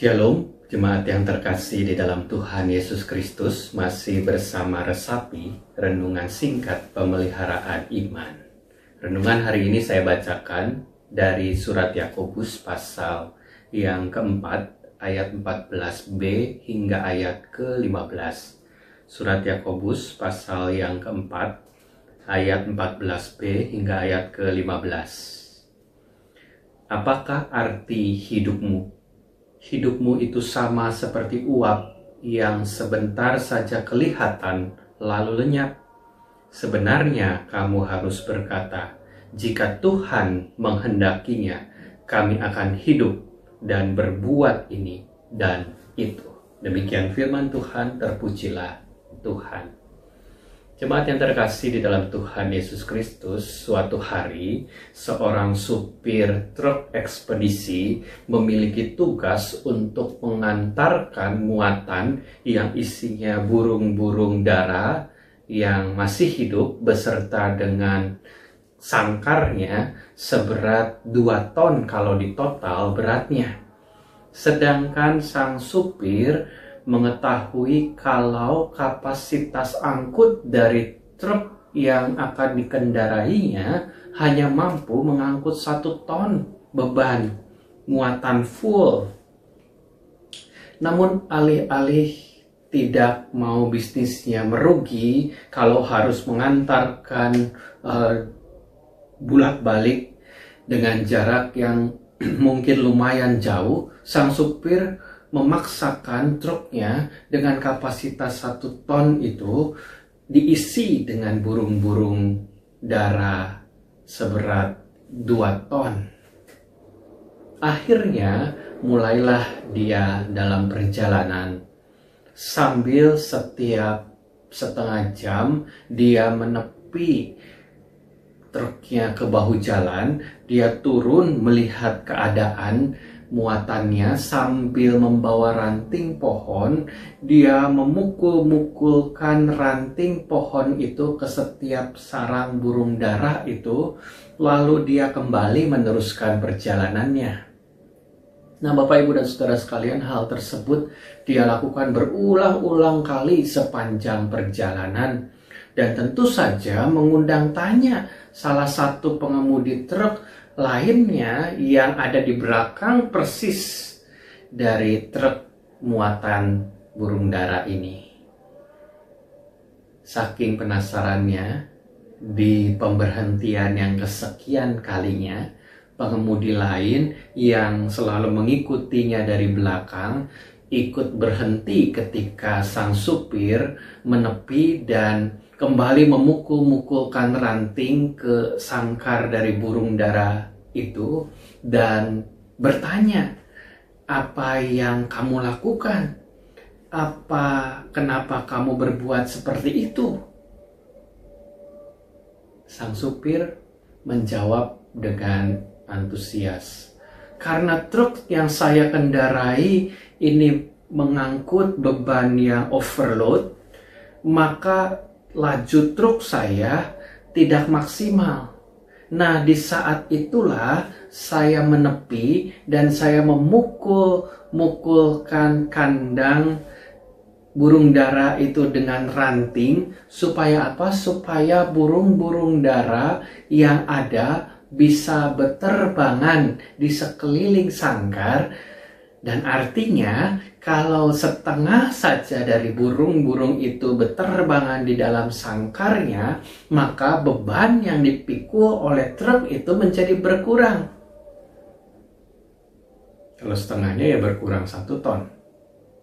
Shalom, jemaat yang terkasih di dalam Tuhan Yesus Kristus, masih bersama Resapi, renungan singkat pemeliharaan iman. Renungan hari ini saya bacakan dari surat Yakobus pasal yang keempat, ayat 14b hingga ayat ke-15. Surat Yakobus pasal yang keempat, ayat 14b hingga ayat ke-15. Apakah arti hidupmu? Hidupmu itu sama seperti uap yang sebentar saja kelihatan lalu lenyap. Sebenarnya kamu harus berkata, jika Tuhan menghendakinya, kami akan hidup dan berbuat ini dan itu. Demikian firman Tuhan, terpujilah Tuhan. Jemaat yang terkasih di dalam Tuhan Yesus Kristus, suatu hari seorang supir truk ekspedisi memiliki tugas untuk mengantarkan muatan yang isinya burung-burung dara yang masih hidup beserta dengan sangkarnya seberat 2 ton kalau di total beratnya. Sedangkan sang supir mengetahui kalau kapasitas angkut dari truk yang akan dikendarainya hanya mampu mengangkut 1 ton beban muatan full. Namun alih-alih tidak mau bisnisnya merugi kalau harus mengantarkan bolak-balik dengan jarak yang mungkin lumayan jauh, sang supir memaksakan truknya dengan kapasitas 1 ton itu diisi dengan burung-burung dara seberat 2 ton. Akhirnya mulailah dia dalam perjalanan. Sambil setiap setengah jam dia menepi truknya ke bahu jalan, dia turun melihat keadaan muatannya sambil membawa ranting pohon. Dia memukul-mukulkan ranting pohon itu ke setiap sarang burung dara itu, lalu dia kembali meneruskan perjalanannya. Nah, Bapak, Ibu, dan Saudara sekalian, hal tersebut dia lakukan berulang-ulang kali sepanjang perjalanan. Dan tentu saja mengundang tanya salah satu pengemudi truk lainnya yang ada di belakang persis dari truk muatan burung dara ini. Saking penasarannya, di pemberhentian yang kesekian kalinya, pengemudi lain yang selalu mengikutinya dari belakang ikut berhenti ketika sang supir menepi dan kembali memukul-mukulkan ranting ke sangkar dari burung dara itu dan bertanya, apa yang kamu lakukan? Kenapa kamu berbuat seperti itu? Sang supir menjawab dengan antusias, karena truk yang saya kendarai ini mengangkut beban yang overload, maka laju truk saya tidak maksimal. Nah, di saat itulah saya menepi dan saya memukul-mukulkan kandang burung dara itu dengan ranting. Supaya apa? Supaya burung-burung dara yang ada bisa berterbangan di sekeliling sangkar. Dan artinya kalau setengah saja dari burung-burung itu berterbangan di dalam sangkarnya, maka beban yang dipikul oleh truk itu menjadi berkurang. Kalau setengahnya ya berkurang 1 ton.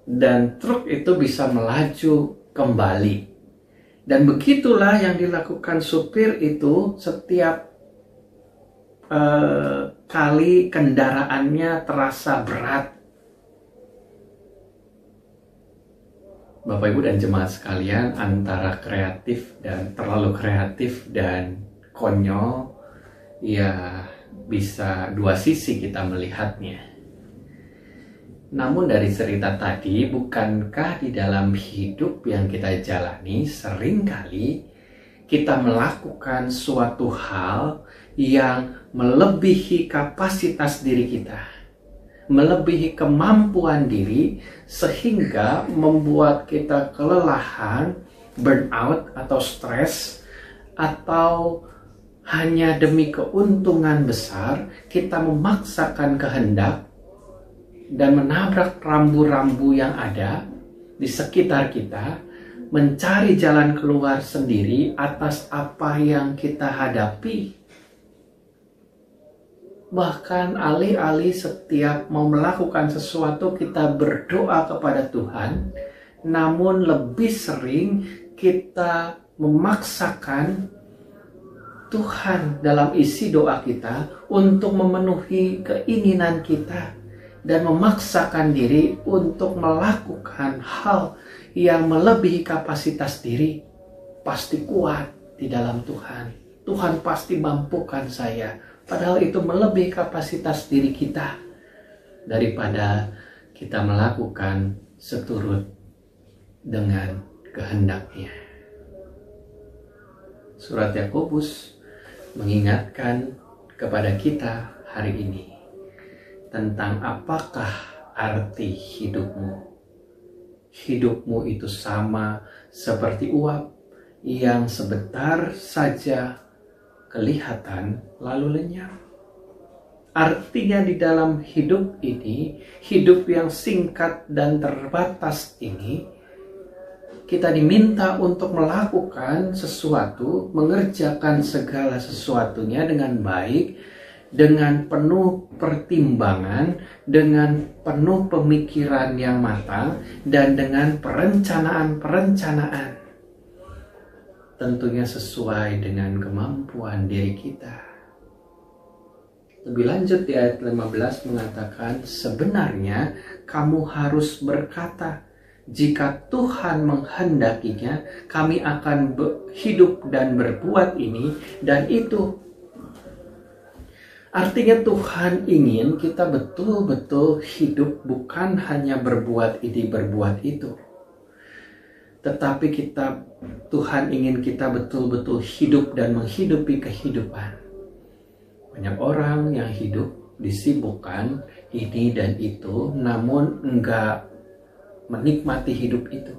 Dan truk itu bisa melaju kembali. Dan begitulah yang dilakukan supir itu setiap kali kendaraannya terasa berat. Bapak, Ibu, dan jemaat sekalian, antara kreatif dan terlalu kreatif dan konyol, ya bisa 2 sisi kita melihatnya. Namun dari cerita tadi, bukankah di dalam hidup yang kita jalani seringkali kita melakukan suatu hal yang melebihi kapasitas diri kita? melebihi kemampuan diri, sehingga membuat kita kelelahan, burnout atau stres, atau hanya demi keuntungan besar kita memaksakan kehendak dan menabrak rambu-rambu yang ada di sekitar kita, mencari jalan keluar sendiri atas apa yang kita hadapi. Bahkan alih-alih setiap mau melakukan sesuatu kita berdoa kepada Tuhan, namun lebih sering kita memaksakan Tuhan dalam isi doa kita untuk memenuhi keinginan kita dan memaksakan diri untuk melakukan hal yang melebihi kapasitas diri. Pasti kuat di dalam Tuhan. Tuhan pasti mampukan saya. Padahal itu melebihi kapasitas diri kita. Daripada kita melakukan seturut dengan kehendaknya. Surat Yakobus mengingatkan kepada kita hari ini tentang apakah arti hidupmu. Hidupmu itu sama seperti uap yang sebentar saja kelihatan lalu lenyap. Artinya di dalam hidup ini, hidup yang singkat dan terbatas ini, kita diminta untuk melakukan sesuatu, mengerjakan segala sesuatunya dengan baik, dengan penuh pertimbangan, dengan penuh pemikiran yang matang, dan dengan perencanaan-perencanaan. Tentunya sesuai dengan kemampuan diri kita. Lebih lanjut di ayat 15 mengatakan, sebenarnya kamu harus berkata, jika Tuhan menghendakinya, kami akan hidup dan berbuat ini dan itu. Artinya Tuhan ingin kita betul-betul hidup, bukan hanya berbuat ini, berbuat itu. Tetapi Tuhan ingin kita betul-betul hidup dan menghidupi kehidupan. Banyak orang yang hidup disibukkan ini dan itu, namun enggak menikmati hidup itu.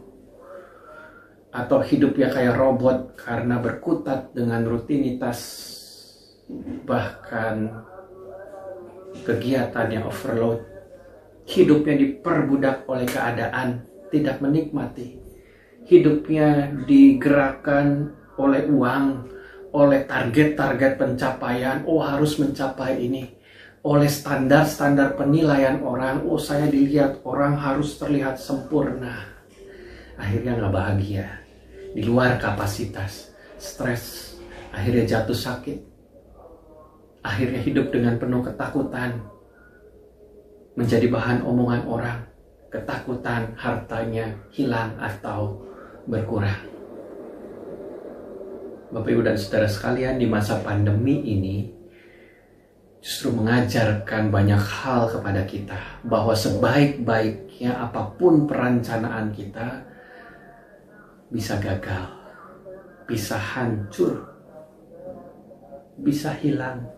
Atau hidupnya kayak robot karena berkutat dengan rutinitas, bahkan kegiatannya overload. Hidupnya diperbudak oleh keadaan, tidak menikmati. Hidupnya digerakkan oleh uang, oleh target-target pencapaian. Oh, harus mencapai ini. Oleh standar-standar penilaian orang. Oh, saya dilihat orang harus terlihat sempurna. Akhirnya nggak bahagia. Di luar kapasitas. Stres. Akhirnya jatuh sakit. Akhirnya hidup dengan penuh ketakutan, menjadi bahan omongan orang, ketakutan hartanya hilang atau berkurang. Bapak Ibu dan Saudara sekalian, di masa pandemi ini justru mengajarkan banyak hal kepada kita, bahwa sebaik-baiknya apapun perencanaan kita bisa gagal, bisa hancur, bisa hilang,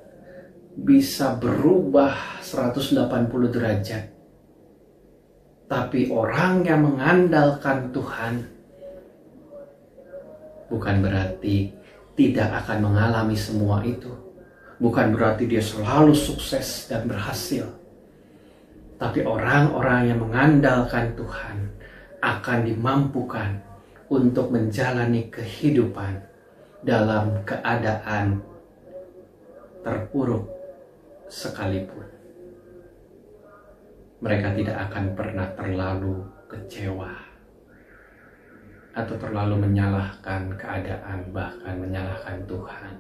bisa berubah 180 derajat. Tapi orang yang mengandalkan Tuhan bukan berarti tidak akan mengalami semua itu. Bukan berarti dia selalu sukses dan berhasil. Tapi orang-orang yang mengandalkan Tuhan akan dimampukan untuk menjalani kehidupan dalam keadaan terpuruk sekalipun. Mereka tidak akan pernah terlalu kecewa atau terlalu menyalahkan keadaan, bahkan menyalahkan Tuhan,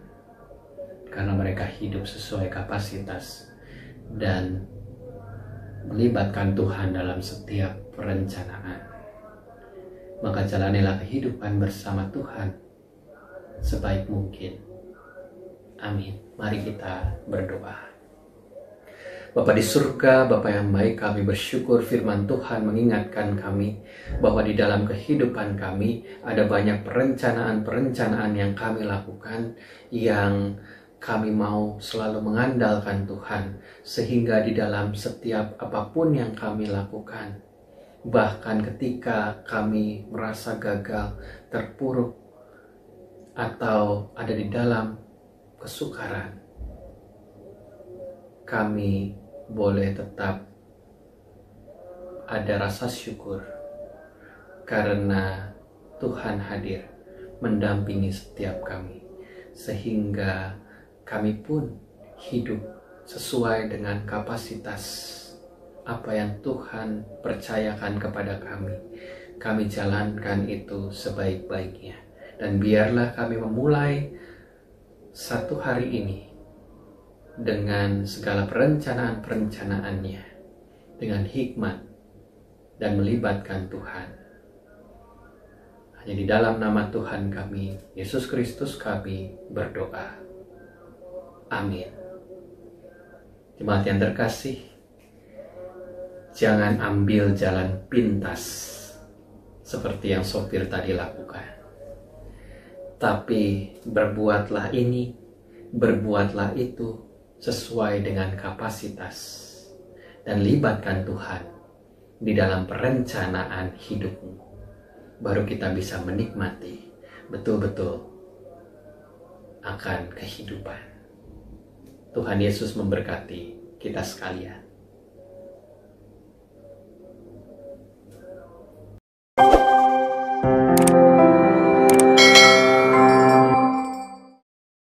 karena mereka hidup sesuai kapasitas dan melibatkan Tuhan dalam setiap perencanaan. Maka jalanilah kehidupan bersama Tuhan sebaik mungkin. Amin. Mari kita berdoa. Bapa di surga, Bapa yang baik, kami bersyukur firman Tuhan mengingatkan kami bahwa di dalam kehidupan kami ada banyak perencanaan-perencanaan yang kami lakukan yang Kami mau selalu mengandalkan Tuhan, sehingga di dalam setiap apapun yang kami lakukan, bahkan ketika kami merasa gagal, terpuruk, atau ada di dalam kesukaran, kami boleh tetap ada rasa syukur karena Tuhan hadir mendampingi setiap kami, sehingga kami pun hidup sesuai dengan kapasitas apa yang Tuhan percayakan kepada kami. Kami jalankan itu sebaik-baiknya. Dan biarlah kami memulai satu hari ini dengan segala perencanaan-perencanaannya, dengan hikmat dan melibatkan Tuhan. Hanya di dalam nama Tuhan kami, Yesus Kristus, kami berdoa. Amin. Jemaat yang terkasih, jangan ambil jalan pintas seperti yang sopir tadi lakukan. Tapi berbuatlah ini, berbuatlah itu sesuai dengan kapasitas, dan libatkan Tuhan di dalam perencanaan hidupmu. Baru kita bisa menikmati betul-betul akan kehidupan. Tuhan Yesus memberkati kita sekalian.